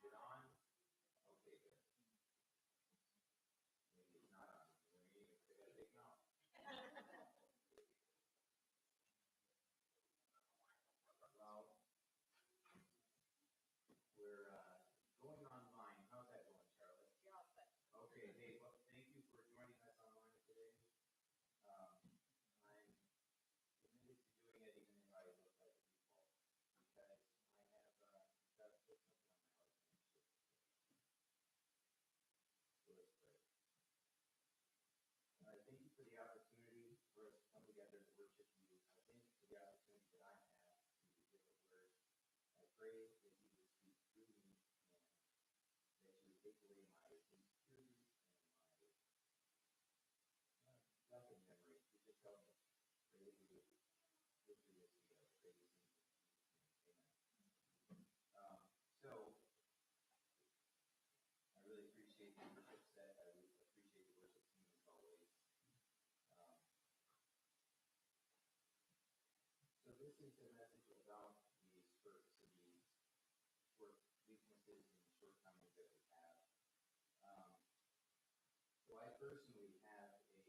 Is it on? Okay, good. Maybe it's not on. Maybe I got a big mouth. Well, we're going online. How's that going, Charlotte? Okay, hey, well, thank you for joining us online today. I'm committed to doing it even if I look like a default because I have got to put something on my heart and shit. So let's pray. Thank you for the opportunity for us to come together and worship you. I thank you for the opportunity that I have to give a word. I pray that you would speak through me and that you would take away my insecurities and my lack of memory. You just help me. Pray that you would get through this together. Pray this in Jesus' name. Amen. So, I really appreciate the worship set. I really appreciate the worship team as always. So this is a message about the spurts and the short weaknesses and shortcomings that we have. So I personally have a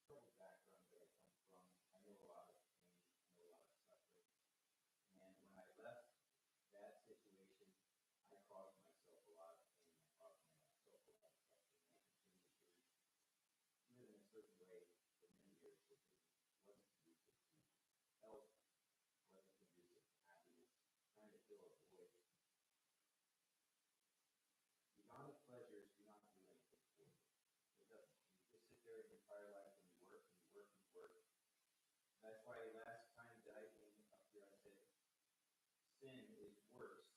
troubled background that I come from. I know a lot of pain, I know a lot of suffering. And when I left that situation, I caused myself a lot of pain. I caused myself a lot of suffering. I continued to live in a certain way for many years. It wasn't conducive to health, wasn't conducive to happiness, trying to fill a void. Economic pleasures do not do anything for you. It doesn't. You just sit there in your entire life and you work and you work and you work. That's why last time that I came up here, I said, sin is worse,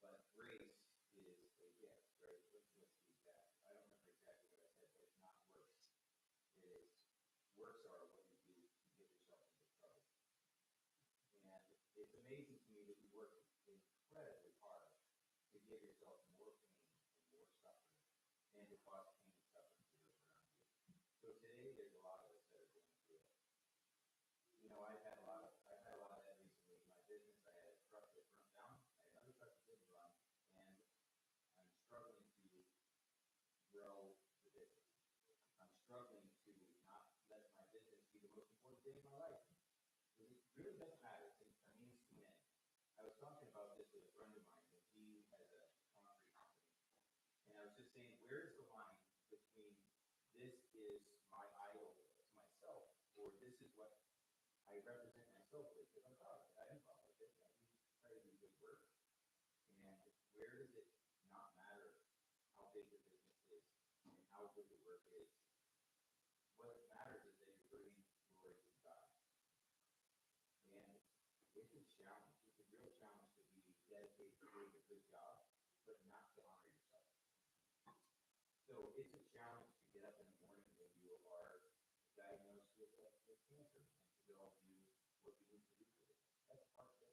but grace is a gift, right? Let's do that. I don't remember exactly what I said, but it's not worse. It is, works are what you do to get yourself into trouble. And it's amazing to me that you work incredibly hard to give yourself more pain and more suffering and to cause pain and suffering to those around you. So today there's a lot of us that are going through it. You know, I've had a lot of that recently in my business. I had a truck that burnt down, I had another truck that didn't run, and I'm struggling to grow the business. I'm struggling to not let my business be the most important thing in my life. Because it really doesn't matter. It's a means to an end. I was talking about this with a friend of mine, and he has a concrete company. And I was just saying, where is the line between this is my idol to myself, or this is what I represent myself with? Because I'm proud of it. I am proud of it. I do try to do good work. And where does it not matter how big the business is and how good the work is? What matters is that you're bringing glory to God. And it's a challenge. It's a real challenge to be dedicated to doing a good job, but not to honor yourself. So it's a challenge to get up in the morning when you are diagnosed with cancer and to go do what you need to do for it. That's part of it.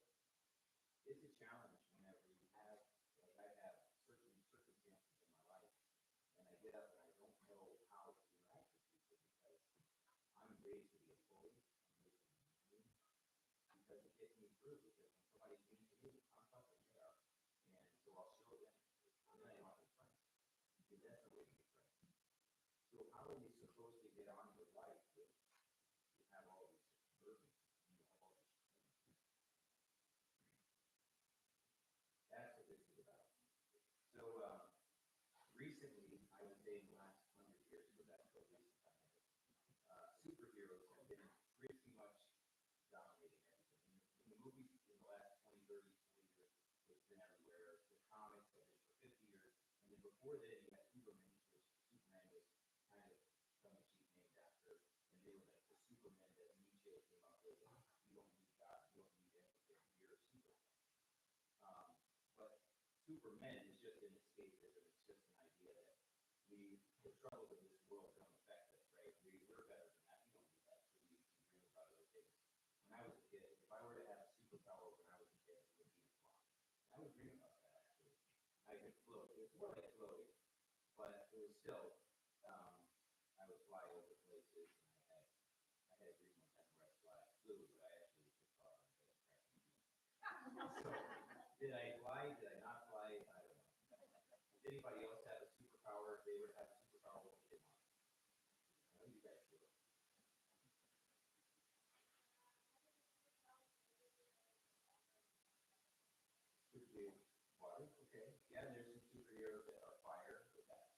It's a challenge whenever you have, like I have, certain circumstances in my life, and I get up and I don't know how to interact with people because I'm raised to be a bully. I'm raised to be mean because it gets me through. Because when somebody's mean to me, I'm tough as they are, and so I'll show them. And then I want to be friends. Because that's the way to get friends. So how are you supposed to get on with life if you have all these burdens and you have all these things? That's what this is about. So recently, I would say in the last 100 years, so that's what recent time is, superheroes have been pretty much dominating everything. In the movies in the last 20, 30, 40 years, it's been everywhere. The comics have been for 50 years. And then before that, you had Superman, which Superman was kind of tongue in cheek named after, and they were like the Superman that Nietzsche came up with. You don't need God, you don't need anything. You're a Superman. But Superman is just an escapism. It's just an idea that the troubles of this world don't affect us, right? We're better than that. We don't need that. So we can dream about other things. When I was a kid, if I were to have a superpower when I was a kid, it would be a fly. And I would dream about that, actually. I could float. It was more like floating, but it was still, I would fly over places, and I had a dream one time where I flew, but I actually just thought I was going to crash. So, Did I fly? Did I not fly? I don't know. Does anybody else have a superpower? If they would have a superpower, what would they want? How do you guys feel? Would you water? Okay. Yeah, there's some superheroes that are fire with that.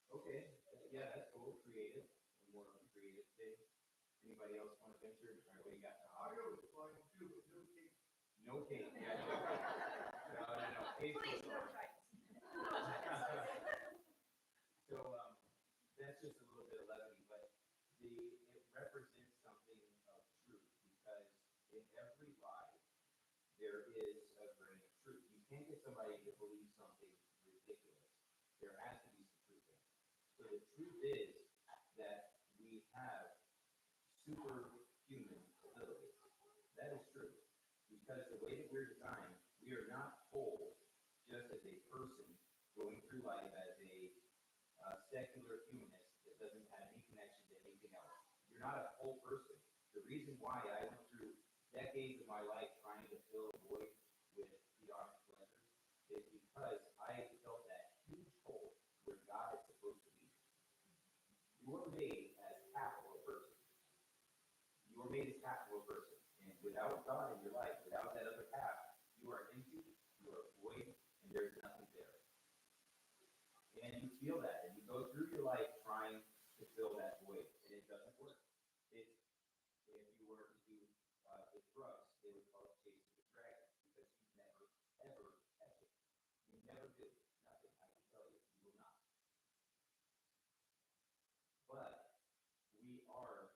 Okay. Yeah, that's cool. Creative. More of a creative thing. Anybody else want to venture? All right, what do you got? I go with flying too, but no cake. No cake. Yeah, no. No. Cake Please, was no wrong. thanks. So that's just a little bit of levity, but it represents something of truth because in every lie there is a grain of truth. You can't get somebody to believe something ridiculous. There has to be some truth in it. So the truth is that we have superhuman abilities. That is true. Because the way that we're designed, we are not whole just as a person going through life as a secular humanist that doesn't have any connection to anything else. You're not a whole person. The reason why I went through decades of my life trying to fill a void with hedonic pleasures is because I felt that huge hole where God is supposed to be. You were made as half of a person. You were made as half of a person. And without God in your life, without that other half, you are empty, you are void, and there's nothing there. And you feel that, and you go through your life trying to fill that void, and it doesn't work. It's if you were to do with drugs, they would call it chasing the dragon because you never ever catch it. You never do. Nothing. I can tell you, you will not. But we are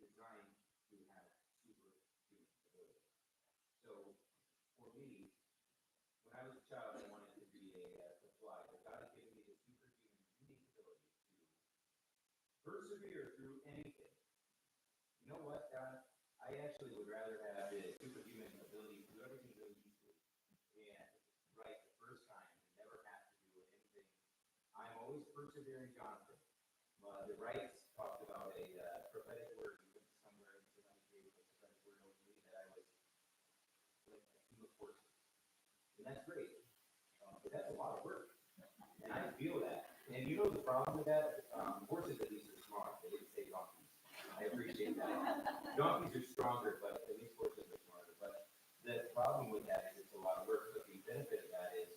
designed to have superhuman ability. So for me, when I was a child, I wanted to be to fly, but God has given me the superhuman, unique ability to persevere through anything. You know what, God? I actually would rather have the superhuman ability to do everything really easily and right the first time and never have to do anything. I'm always persevering, Jonathan. The Wrights talked about a prophetic word. He went somewhere and somebody gave a prophetic word over me that I was like a team of horses. And that's great. But that's a lot of work. And I feel that. And you know the problem with that? Horses at least are smart. They didn't say donkeys. I appreciate that. Donkeys are stronger, but at least horses are smarter. But the problem with that is it's a lot of work. But the benefit of that is,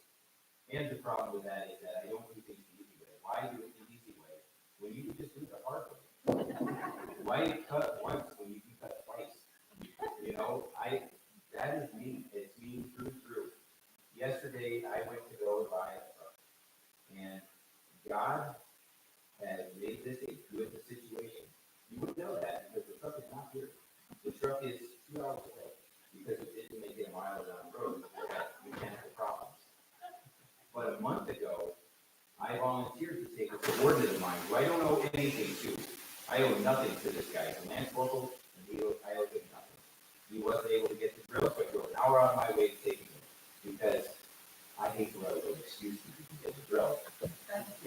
and the problem with that is that I don't do things the easy way. Why do it the easy way when you can just do it the hard way? Why cut once when you can cut twice? You know, that is me. It's me through. Yesterday I went to go buy a truck, and God has made this a good situation. You would know that because the truck is not here. The truck is 2 hours away because it didn't make it a mile down the road. It had mechanical problems. But a month ago, I volunteered to take a subordinate of mine who I don't owe anything to. I owe nothing to this guy. He's a land corporal, and I owe him nothing. He wasn't able to get the drill, so I drove an hour out of my way to take him because I hate to let a little excuse if you can get the drill.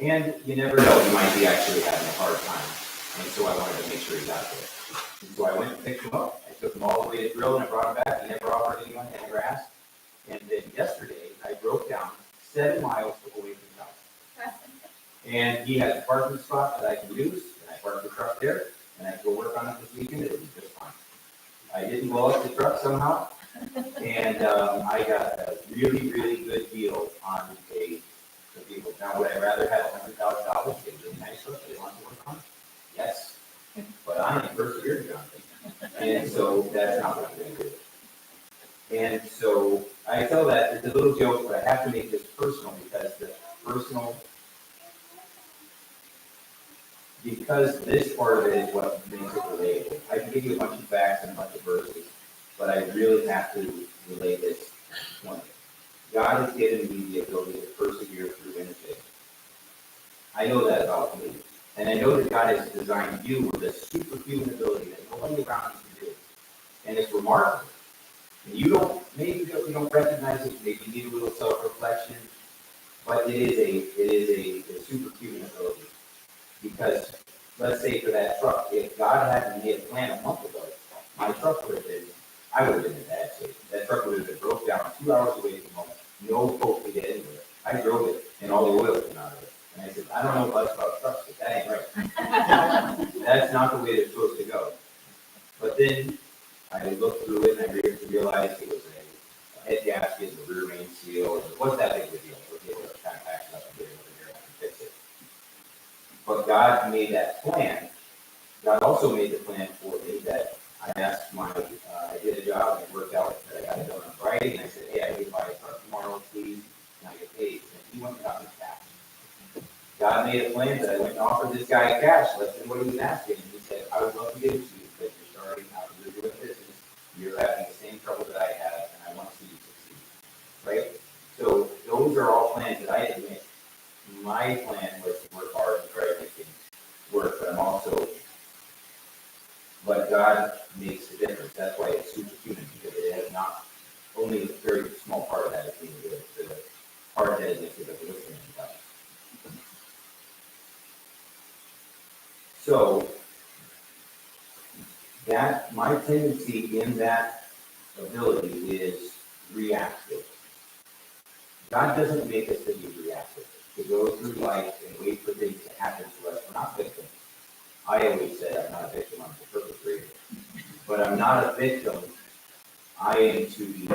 And you never know, he might be actually having a hard time. And so I wanted to make sure he got there. And so I went and picked him up. I took him all the way to drill and I brought him back. He never offered any money, I never asked. And then yesterday, I broke down 7 miles away from the house. And he has a parking spot that I can use, and I parked the truck there, and I can go work on it this weekend. It'll be just fine. I didn't blow up the truck somehow, and I got a really, really good deal on a vehicle. Now, would I rather have $100,000 to get a really nice truck that I want to work on? Yes, but I'm a perseverance, Jonathan, and so that's not what I'm going to do. And so I tell that it's a little joke, but I have to make this personal because this part of it is what makes it relatable. I can give you a bunch of facts and a bunch of verses, but I really have to relate this point. God has given me the ability to persevere through anything. I know that about me. And I know that God has designed you with a superhuman ability that nobody around you can do. And it's remarkable. And you don't recognize it, maybe you need a little self-reflection, but it is a superhuman ability. Because let's say for that truck, if God hadn't made a plan a month ago, my truck would have been, I would have been in bad shape. That truck would have been broke down 2 hours away from home, no hope to get anywhere. I drove it and all the oil came out of it. And I said, I don't know much about trucks, but that ain't right. That's not the way they're supposed to go. But then I looked through it and I realized it was a head gasket, the rear main seal, and it wasn't that big of a deal. So they were kind of packed up and get it over here and fix it. But God made that plan. God also made the plan for me that I asked I did a job and it worked out that I got it done on Friday, and I said, hey, I need to buy a truck tomorrow, please, and I get paid. And he went and got me cash. God made a plan that I went and offered this guy cash, less than what he was asking, and he said, I would love to give it to you, because you're starting out, you're doing business, you're having the same trouble that I have, and I want to see you succeed, right? So those are all plans that I didn't make. My plan was to work hard and try to make things work, but God makes the difference. That's why it's superhuman, because it has not, only a very small part of that is being good. The part that is missing is listening to God. So, that, my tendency in that ability is reactive. God doesn't make us to be reactive, to go through life and wait for things to happen to us. We're not victims. I always say I'm not a victim, I'm the perpetrator. But I'm not a victim. I am to be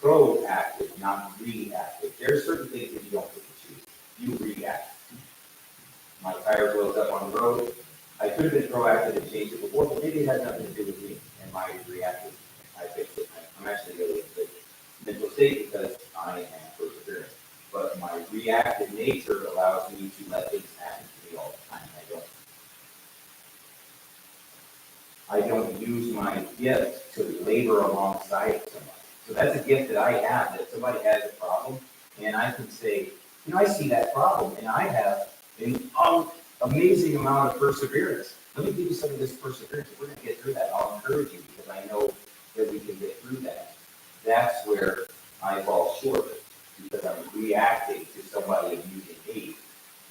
proactive, not reactive. There are certain things that you don't get to choose. You react. My tire blows up on the road. I could have been proactive and changed it before, but maybe it had nothing to do with me and my reactive. I fixed it. I'm actually really in a good mental state because I am persevering. But my reactive nature allows me to let things happen to me all the time. I don't use my gift to labor alongside somebody. So that's a gift that I have, that somebody has a problem, and I can say, I see that problem, and I have an amazing amount of perseverance. Let me give you some of this perseverance. We're going to get through that. I'll encourage you, because I know that we can get through that. That's where I fall short, because I'm reacting to somebody abusing me,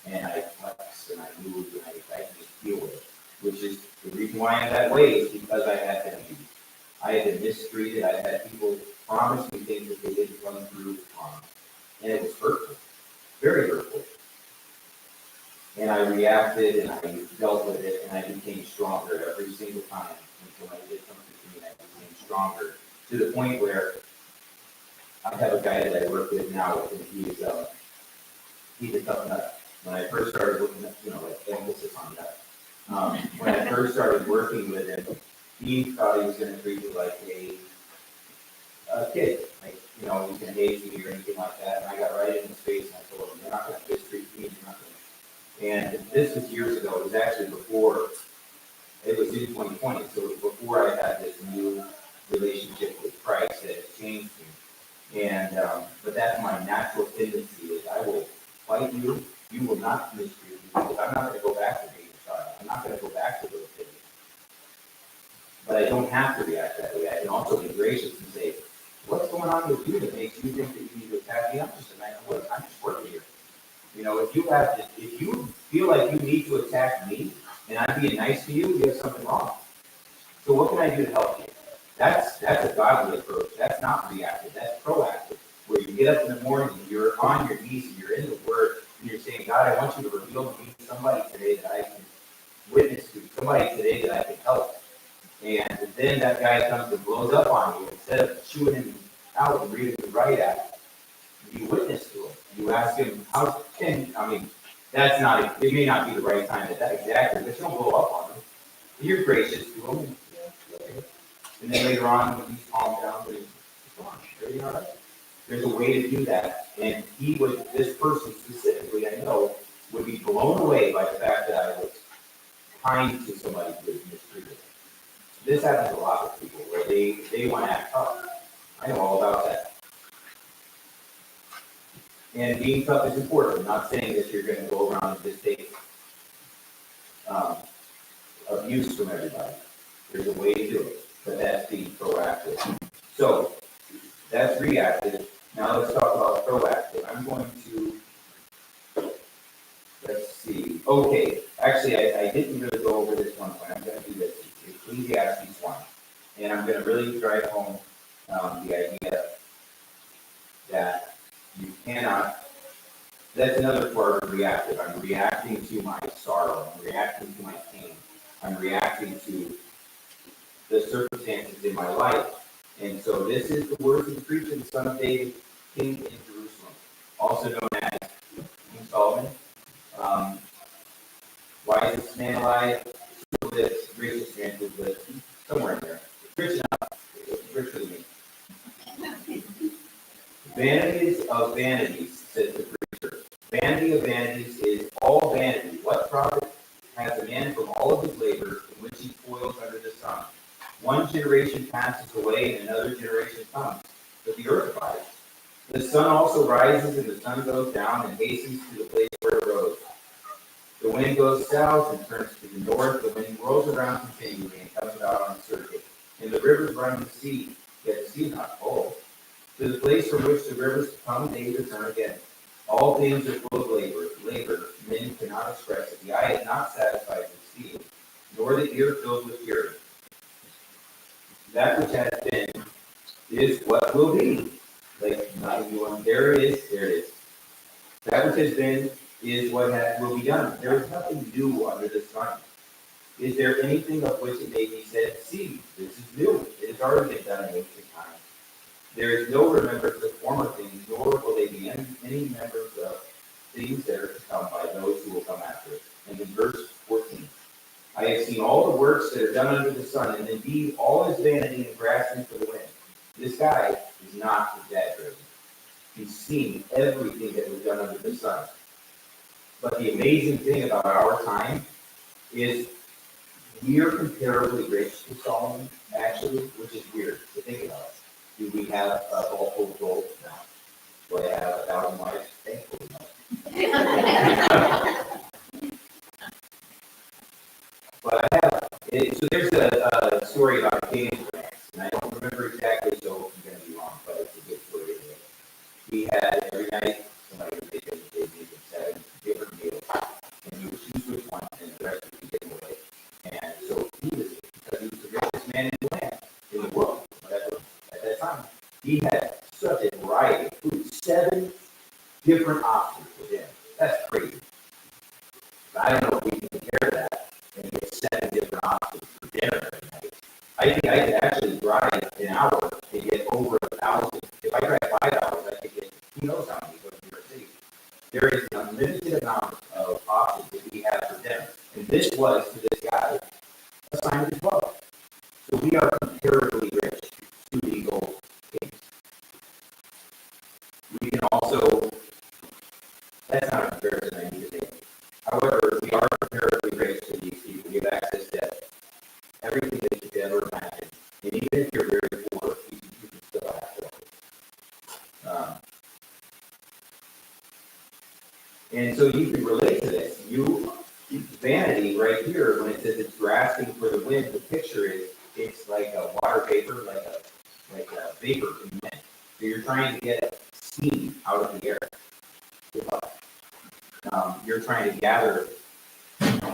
and I flex, and I move, and I just deal with it. Which is the reason why I'm that way, is because I had been abused. I had been mistreated. I had people promise me things that they didn't run through on. And it was hurtful, very hurtful. And I reacted and I dealt with it, and I became stronger every single time until I did something to me. I became stronger to the point where I have a guy that I work with now, and he's a tough nut. When I first started working, like emphasis on that. When I first started working with him, he thought he was going to treat me like a kid. Like, he's going to hate me or anything like that. And I got right in his face and I told him, you're not going to mistreat me. And this was years ago. It was actually before, it was in 2020. So it was before I had this new relationship with Christ that has changed me. And, but that's my natural tendency, is I will fight you. You will not mistreat me, because I'm not going to go back to being a child. I'm not going to go back to those things. But I don't have to react that way. I can also be gracious and say, what's going on with you that makes you think that you need to attack me? I'm just working here. If you feel like you need to attack me and I'm being nice to you, you have something wrong. So what can I do to help you? That's a godly approach. That's not reactive. That's proactive. Where you get up in the morning and you're on your knees and you're in the Word and you're saying, God, I want you to reveal to me somebody today that I can witness to, somebody today that I can help. And then that guy comes and blows up on you. Instead of chewing him out and reading him right at, you witness to him. You ask him, it may not be the right time at that exactly, but don't blow up on him. You're gracious to him. And then later on, when he's calmed down, he's gone. Everything all right? There's a way to do that. And this person specifically, I know, would be blown away by the fact that I was kind to somebody who was mistreated. This happens a lot with people where they want to act tough. I know all about that. And being tough is important. I'm not saying that you're going to go around and just take abuse from everybody. There's a way to do it, but that's being proactive. So that's reactive. Now let's talk about proactive. I'm going to, let's see. Okay, actually I didn't really go over after this one point, I'm going to do this. Ecclesiastes 1. And I'm going to really drive home the idea that you cannot, that's another part of reactive. I'm reacting to my sorrow. I'm reacting to my pain. I'm reacting to the circumstances in my life. And so this is the words and preach of the Son of David, King in Jerusalem, also known as King Solomon. Why is this man alive? So this gracious man who lives somewhere in there. Rich enough. Richer than me. Vanities of vanities, says the preacher. Vanity of vanities is all vanity. What profit has a man from all of his labor in which he toils under the sun? One generation passes away and another generation comes, but the earth abides. The sun also rises and the sun goes down and hastens to the place where it rose. The wind goes south and turns to the north. The wind whirls around continually and comes about on a circuit. And the rivers run to the sea, yet the sea is not full. To the place from which the rivers come, they return again. All things are full of labor. Men cannot express it. The eye is not satisfied with seeing, nor the ear filled with hearing. That which has been is what will be. Like not everyone, there it is. That which has been is what will be done. There is nothing new under the sun. Is there anything of which it may be said, see, this is new. It has already been done in ancient times. There is no remembrance of former things, nor will they be any remembrance of things that are to come by those who will come after it. And in verse 14, I have seen all the works that are done under the sun, and indeed all is vanity and grasping for the wind. This guy is not exaggerating. He's seen everything that was done under the sun. But the amazing thing about our time is we are comparably rich to Solomon, actually, which is weird to think about. Do we have a ball full of gold? No. Do I have 1,000 wives? Thankfully, no. But I have, so there's a story about a king in France, and I don't remember exactly, so I'm going to be wrong, but it's a good story anyway. He had every night somebody would make him 7 different meals, and he would choose which one, and the rest would be given away. And so he was, because he was the richest man in the land, in the world, whatever, at that time, he had such a variety of food, 7 different options for dinner. That's crazy. I don't know if we can compare that and get 7 different options for dinner every night. I think I could actually drive an hour to get over 1,000. If I drive 5 hours, I could get, who knows how many go to New York City. There is an unlimited amount of options that we have for dinner. And this was, to this guy, a sign of his love. So we are comparatively rich to these old kings. We can also, that's not a comparison I need to make. However, we are comparatively rich to these people. We have access to everything that you could ever imagine. And even if you're very poor, you can still have it. And so you can relate to this. Vanity right here, when it says it's grasping for the wind, the picture is it's like a water vapor, like a vapor in the wind. So you're trying to get steam out of the air. You're trying to gather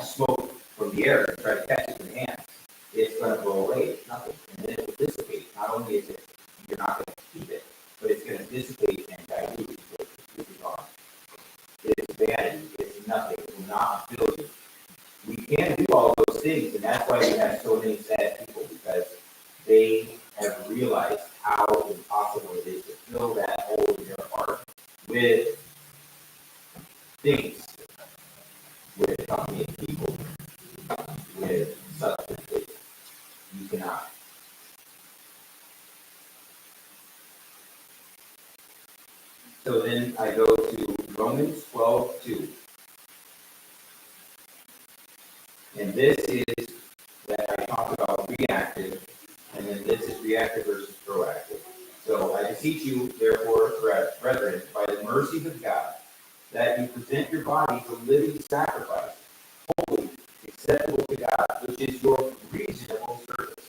smoke from the air and try to catch it in the hands. It's going to blow away. It's nothing. And then it will dissipate. Not only is it, you're not going to keep it, but it's going to dissipate and dilute it. It's gone. It's vanity. It's nothing. It will not fill you. We can do all those things, and that's why we have so many sad people, because they have realized how impossible it is to fill that hole in their heart with things, with company of people, with substances. You cannot. So then I go to Romans 12:2. And this is that I talk about reactive, and then this is reactive versus proactive. So I beseech you, therefore, brethren, by the mercies of God, that you present your bodies a living sacrifice, holy, acceptable to God, which is your reasonable service.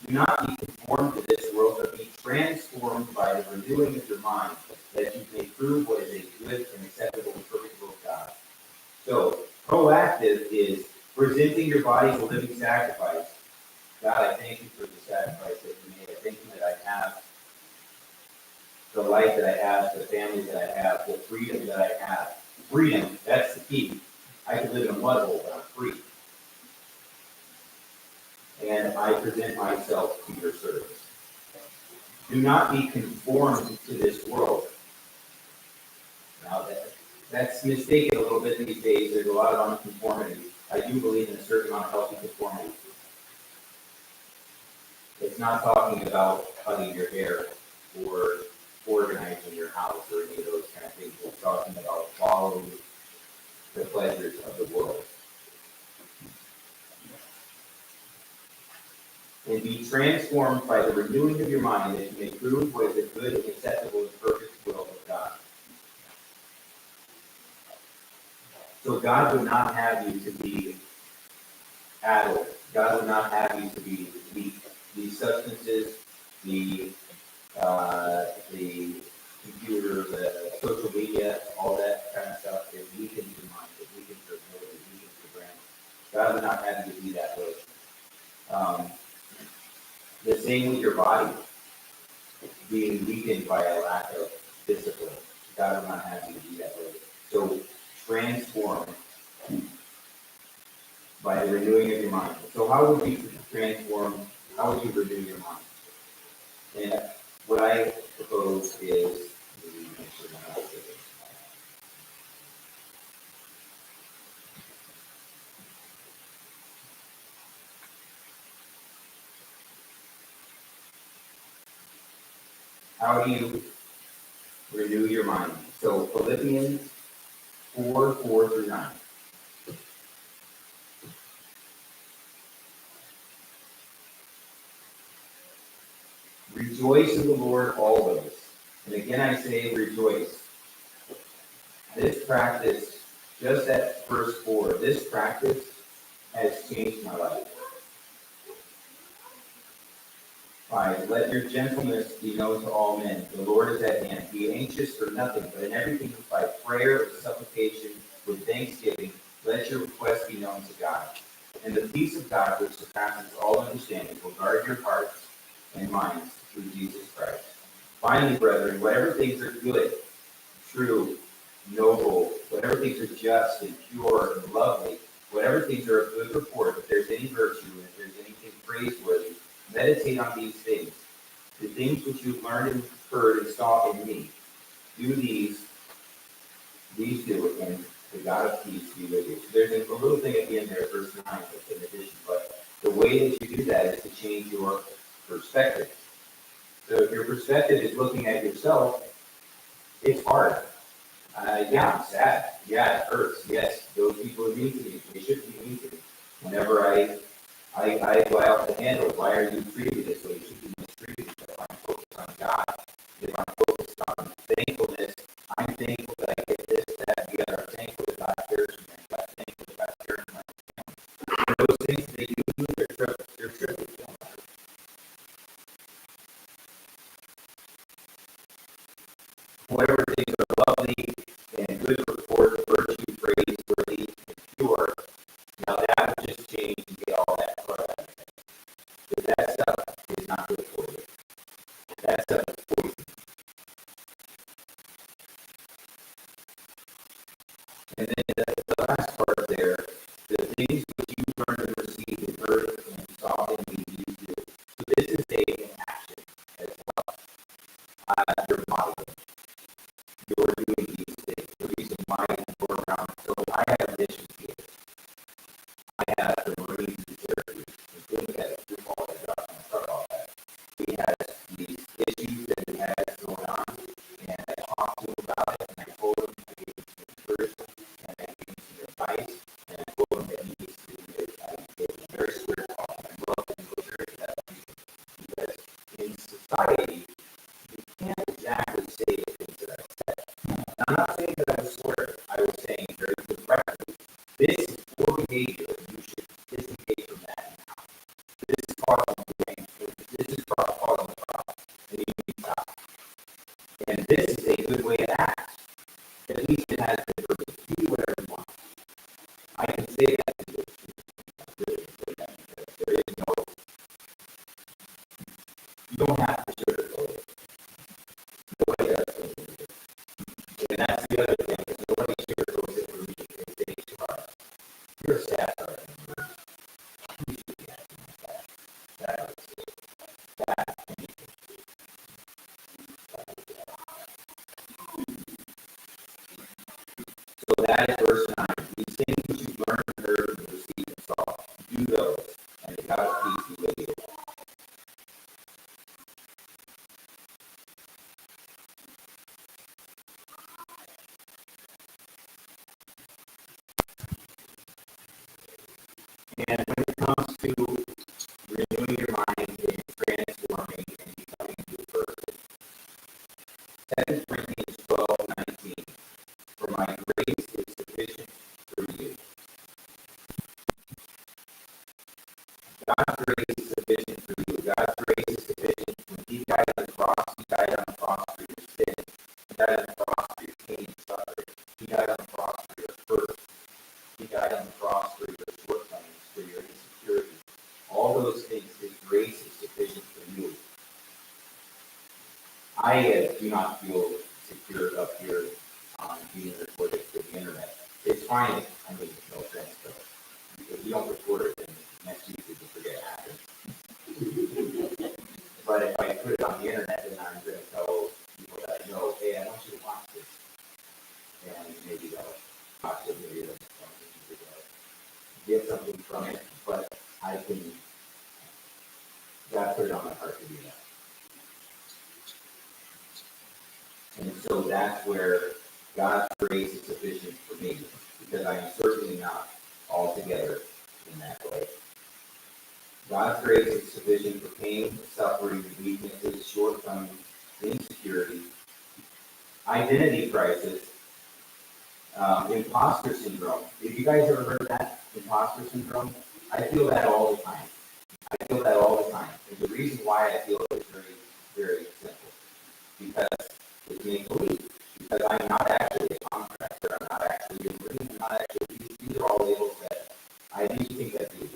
Do not be conformed to this world, but be transformed by the renewing of your mind, that you may prove what is a good and acceptable and perfect will of God. So, proactive is presenting your body as a living sacrifice. God, I thank you for the sacrifice that you made. I thank you that I have the life that I have, the family that I have, the freedom that I have. Freedom, that's the key. I could live in a mud hole, but I'm free. And I present myself to your service. Do not be conformed to this world. Now, that's mistaken a little bit these days. There's a lot of unconformity. I do believe in a certain amount of healthy conformity. It's not talking about cutting your hair or organizing your house or any of those kind of things. It's talking about following the pleasures of the world. And be transformed by the renewing of your mind, that you may prove what is the good and acceptable and perfect will of God. So God would not have you to be addled. God would not have you to be weak. These substances, the computer, the social media, all that kind of stuff, it weakens your mind, it weakens your ability, it weakens your brain. God would not have you to be that way. The same with your body, being weakened by a lack of discipline. God would not have you to be that way. So transform by the renewing of your mind. So how would you transform, how would you renew your mind? And what I propose is, how do you renew your mind? So Philippians 4:4-9. Rejoice in the Lord always. And again I say rejoice. This practice, just that verse 4, this practice has changed my life. 5. Let your gentleness be known to all men. The Lord is at hand. Be anxious for nothing, but in everything by prayer and supplication with thanksgiving, let your requests be known to God. And the peace of God, which surpasses all understanding, will guard your hearts and minds through Jesus Christ. Finally, brethren, whatever things are good, true, noble, whatever things are just and pure and lovely, whatever things are of good report, if there's any virtue, and if there's anything praiseworthy, meditate on these things. The things which you've learned and heard and saw in me, do these do, and the God of peace be with you. So there's a little thing at the end there, verse 9, that's in addition, but the way that you do that is to change your perspective. So if your perspective is looking at yourself, it's hard. Yeah, I'm sad. Yeah, it hurts. Yes, those people are mean to me. They shouldn't be mean to me. Whenever I go out the handle, why are you treating me this way? You should be mistreated. If I'm focused on God, if I'm focused on thankfulness, I'm thankful that I get this, that, the other. I'm thankful that God cares for me. I'm thankful that God cares for my family. Those things they do, they're trivial. Whatever things are lovely and good report, virtue, praiseworthy, and pure, now that would just change and get all that part out of it. But that stuff is not good for you. That stuff is poison. And then the last part there, the things which you learned and received and heard and saw in me, you do. So this is an action as well. You're modeling. You're doing these things. The reason why you're around. So I have a mission here. I have the Marines Reserve, including that group all that job and start all that. We had these issues that we had going on, and I talked to them about it, and I told them, I gave them some encouragement, and I gave them some advice, and I told them that he needs to do this. I gave them very square talk, and I love the military for that reason. Because in society, you can't exactly say the things that I said. And I'm not saying that I was swearing. I was saying very correctly, this is poor behavior. You should disengage from that now. This is causing blame. This is causing the problem. And you need to stop. And this is a good way to act. At least it has been proven. You do whatever you want. I can say that to you. And that's the other thing, is nobody sugarcoats it for me. They say, Sherrard, you're a staff sergeant. You should be acting like that. That hurts. That's anything. So that is verse 9. These things which you learned and heard and received and saw, do those, and the God of peace be with you. And when it comes to renewing your mind and transforming and becoming a new person, 2 Corinthians 12:19, for my grace is sufficient for you. God's grace is sufficient for you. God's grace is sufficient. When He died on the cross, He died on the cross for your sin. He died on the cross for your pain and suffering. He died on the cross for your hurt. He died on the cross for your shortcomings, for your insecurity. All those things, His grace is sufficient for you. I do not feel secure up here being recorded for the internet. It's fine. I mean, no offense, but if you don't record it, then next week you can forget it happened. But if I put it on the internet, then I'm going to tell people that I know, hey, I want you to watch this. And maybe they'll watch it, maybe they'll get something from it, but I can, God put it on my heart to do that. And so that's where God's grace is sufficient for me, because I am certainly not altogether in that way. God's grace is sufficient for pain, suffering, weaknesses, shortcomings, insecurity, identity crisis, imposter syndrome. Have you guys ever heard of that? Imposter syndrome? I feel that all the time. And the reason why I feel it is very, very simple. Because it's make believe. Because I'm not actually a contractor. I'm not actually a marine. I'm not actually, these are all labels that I do think that do.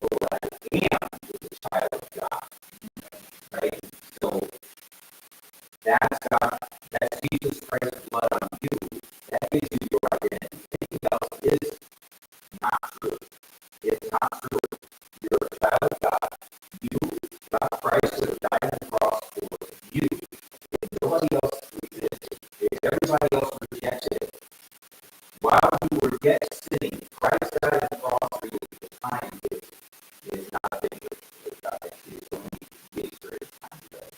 But what I am is a child of God. Right? So that's God. That's Jesus Christ's blood on you. That gives you your identity. Anything else is not true. It's not true. You're a child of God. You, God Christ, would have died on the cross for you. If nobody else existed, if everybody else rejected it, while you were yet sinning, Christ died on the cross for you. The time is not a thing with God. It's only gives for his time today.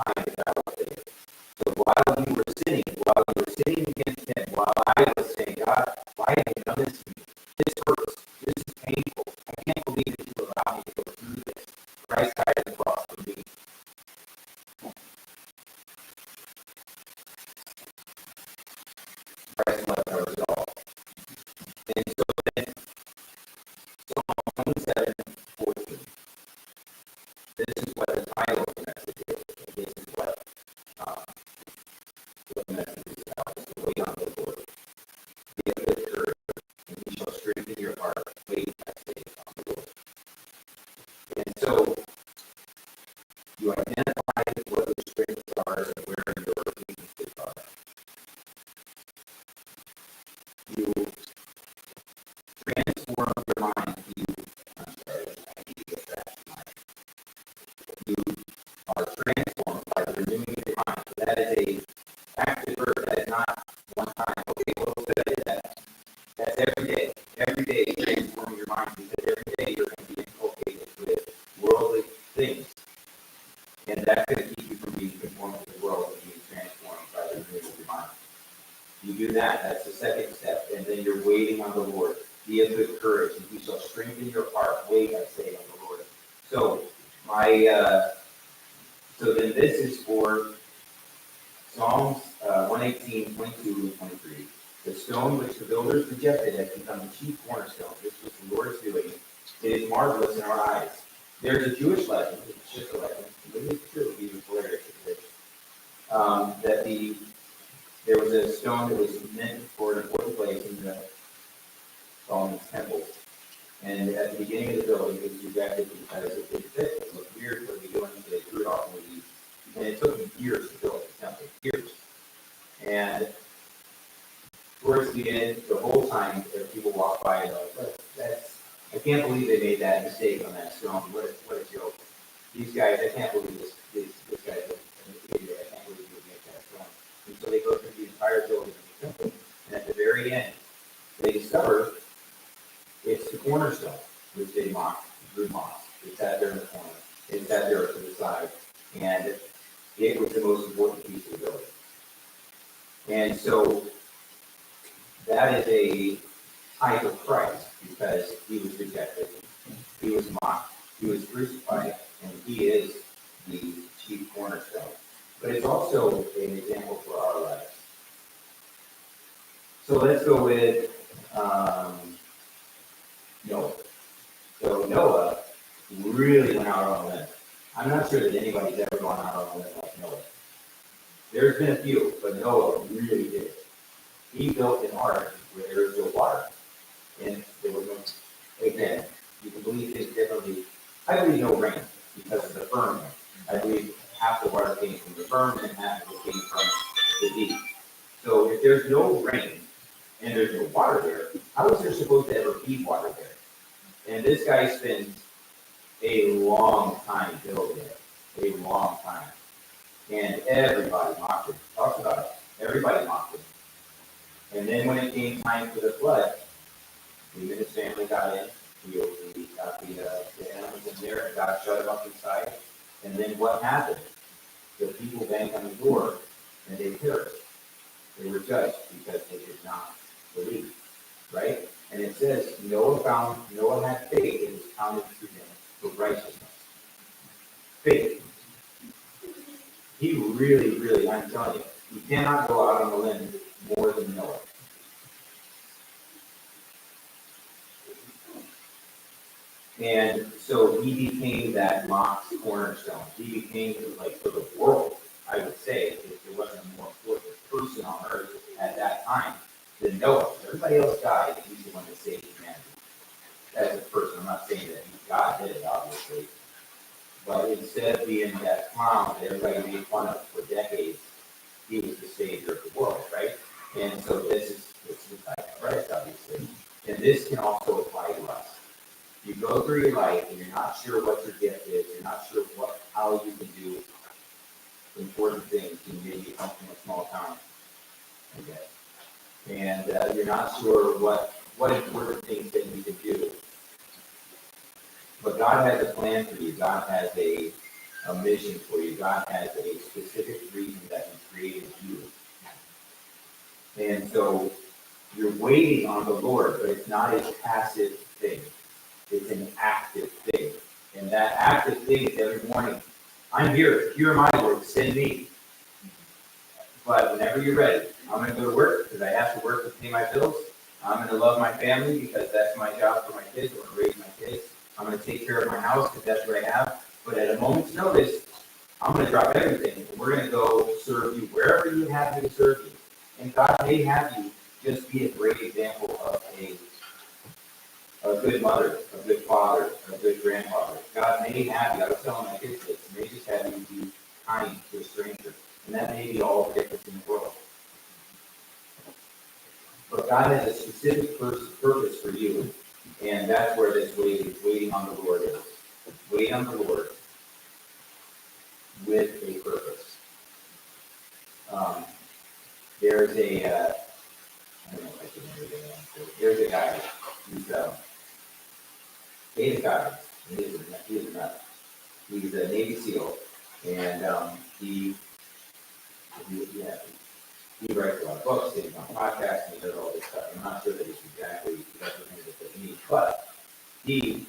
Time is not a thing. So while you were sinning against him, while I was saying, God, why have you done this to me? This hurts. This is painful. I can't believe that you allowed me to go through this. Christ died on the cross for me. Christ's blood covers it all. And so then, Psalm 27:14. This is what the title of the message is. And this is what the message is about. Is to wait on the Lord. Be of good courage, and He shall strengthen your heart. Wait, I say, on the Lord. And so you identify what the strengths are and where your weaknesses are. You transform your mind. You are transformed by the renewing of your mind. So that is a active verb. That is not one time. Okay, well, good is that. That's every day. Every day transforming your mind, because every day you're going to be inculcated with worldly things. And that's going to keep you from being conformed to the world and being transformed by the renewing of your mind. You do that. That's the second step. And then you're waiting on the Lord. Be of good courage, and He shall strengthen your heart. Wait, I say, on the Lord. So so then this is for Psalms 118:22 and 23. The stone which the builders rejected has become the chief cornerstone. This was the Lord's doing. It is marvelous in our eyes. There's a Jewish legend, it's just a legend, but it's true, it was hilarious, that there was a stone that was meant for an important place in the Solomon's temple. And at the beginning of the building, it was rejected because it didn't fit. It looked weird. What are we doing? So they threw it off and we. And it took them years to build the temple. Years. And towards the end, the whole time, if people walk by, they're like, I can't believe they made that mistake on that stone. What a joke. These guys, I can't believe this guy's an idiot. I can't believe he would make that stone. And so they go through the entire building of the temple, and at the very end, they discover it's the cornerstone, which they mocked, drew moss. It sat there in the corner. It sat there to the side. And it was the most important piece of the building. And so that is a type of Christ because he was rejected, he was mocked, he was crucified, and he is the chief cornerstone. But it's also an example for our lives. So let's go with Noah. So Noah really went out on a limb. I'm not sure that anybody's ever gone out on a limb like Noah. There's been a few, but Noah really did it. He built an ark where there was no water. And there was no, again, you can believe things differently. I believe no rain because of the firmament. I believe half the water came from the firmament and half of it came from the deep. So if there's no rain and there's no water there, how is there supposed to ever be water there? And this guy spends a long time building it, a long time. And everybody mocked him. Talks about it. Everybody mocked him. And then when it came time for the flood, him and his family got in. We got the animals in there and God shut them up inside. And then what happened? The people banged on the door and they perished. They were judged because they did not believe. Right? And it says Noah had faith, it was counted to him for righteousness. Faith. He really, I'm telling you, you cannot go out on a limb more than Noah. And so he became that mocked cornerstone. He became, like, for the world, I would say, if there wasn't a more important person on earth at that time than Noah. Everybody else died, and he's the one that saved humanity. As a person, I'm not saying that God did it, obviously. But instead of being that clown that everybody made fun of for decades, he was the savior of the world, right? And so this is the type of Christ, obviously. And this can also apply to us. You go through your life and you're not sure what your gift is, you're not sure how you can do important things. You maybe come from a small town, I guess. And you're not sure what important things that you can do. But God has a plan for you. God has a mission for you. God has a specific reason that He created you. And so you're waiting on the Lord, but it's not a passive thing. It's an active thing. And that active thing is every morning. I'm here. Hear my word. Send me. But whenever you're ready, I'm going to go to work because I have to work to pay my bills. I'm going to love my family because that's my job for my kids. I'm going to raise my kids. I'm going to take care of my house because that's what I have. But at a moment's notice, I'm going to drop everything and we're going to go serve you wherever you have me to serve you. And God may have you just be a great example of a good mother, a good father, a good grandfather. God may have you, I was telling my kids this, may just have you be kind to a stranger. And that may be all the difference in the world. But God has a specific purpose for you. And that's where this waiting on the Lord is. Wait on the Lord with a purpose. There's a, I don't know if I can remember the name. There's a guy who's David Goggins. He is a nut. He's a Navy SEAL, and he writes a lot of books, he's on podcasts, and he does all this stuff. I'm not sure that he's exactly representative of me, but he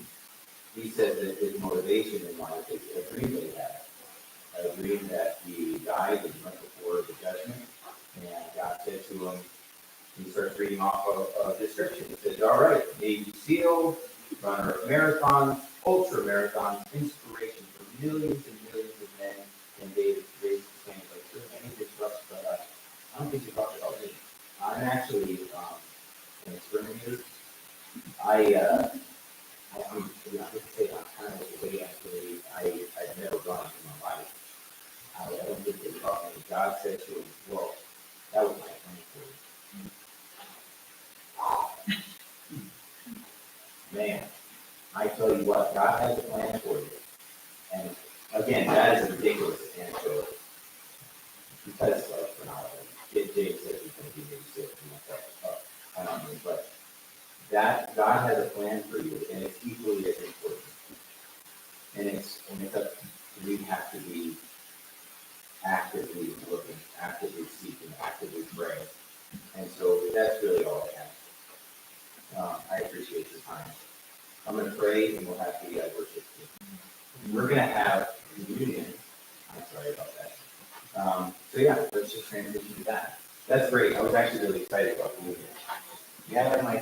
says that his motivation in life is a dream that he had. A dream that he died and went before the judgment, and God said to him, he starts reading off a description. It says, all right, Navy SEAL, runner of marathons, ultra marathons, inspiration for millions and millions of men. And David raised his hand like, sir, I need to trust, but I don't think you talked about me. I'm actually an exterminator. I have to say I'm kind of the way actually I've never run in my life. I don't think they taught me. God said to him, well, that was man, I tell you what, God has a plan for you. And again, that is a ridiculous anecdote. Because like Jake says he's gonna be maybe sick and like I don't know, but that God has a plan for you, and it's equally as important. And it's up, we have to be actively looking, actively seeking, actively praying. And so that's really all I have. I appreciate the time. I'm gonna pray and we'll have the worship team. We're gonna have communion. I'm sorry about that. So yeah, let's just transition to that. That's great. I was actually really excited about communion. Yeah, my